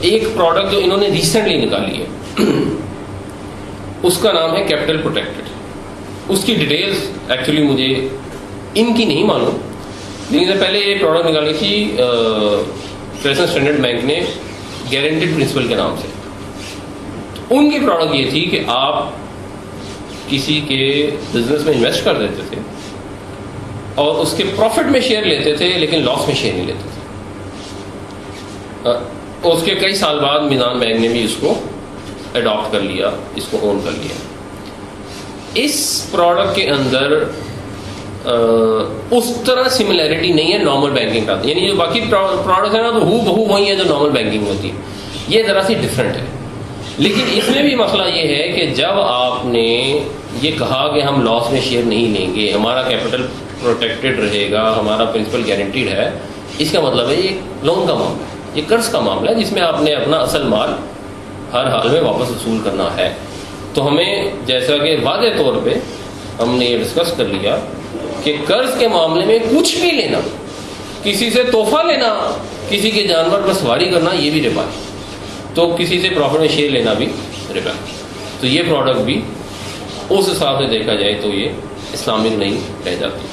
ایک پروڈکٹ جو انہوں نے ریسنٹلی نکالی ہے اس کا نام ہے کیپٹل پروٹیکٹڈ. اس کی ڈیٹیلز ایکچولی مجھے ان کی نہیں معلوم، لیکن سے پہلے یہ پروڈکٹ نکالی تھی فیشن اسٹینڈرڈ بینک نے گارنٹیڈ پرنسپل کے نام سے. ان کی پروڈکٹ یہ تھی کہ آپ کسی کے بزنس میں انویسٹ کر دیتے تھے اور اس کے پروفٹ میں شیئر لیتے تھے لیکن لاس میں شیئر نہیں لیتے تھے. اس کے کئی سال بعد میزان بینک نے بھی اس کو اڈاپٹ کر لیا، اس کو اون کر لیا. اس پروڈکٹ کے اندر اس طرح سملیرٹی نہیں ہے نارمل بینکنگ کا، یعنی جو باقی پروڈکٹ ہے نا تو ہو بہو وہی ہے جو نارمل بینکنگ ہوتی ہے، یہ ذرا سی ڈفرینٹ ہے. لیکن اس میں بھی مسئلہ یہ ہے کہ جب آپ نے یہ کہا کہ ہم لاس میں شیئر نہیں لیں گے، ہمارا کیپٹل پروٹیکٹڈ رہے گا، ہمارا پرنسپل گارنٹیڈ ہے، اس کا مطلب ہے یہ لون کا معاملہ ہے، یہ قرض کا معاملہ ہے جس میں آپ نے اپنا اصل مال ہر حال میں واپس وصول کرنا ہے. تو ہمیں جیسا کہ واضح طور پہ ہم نے یہ ڈسکس کر لیا کہ قرض کے معاملے میں کچھ بھی لینا، کسی سے تحفہ لینا، کسی کے جانور پر سواری کرنا، یہ بھی ربا ہے. تو کسی سے پروفٹ میں شیئر لینا بھی ربا ہے. تو یہ پروڈکٹ بھی اس حساب سے دیکھا جائے تو یہ اسلامک نہیں رہ جاتی.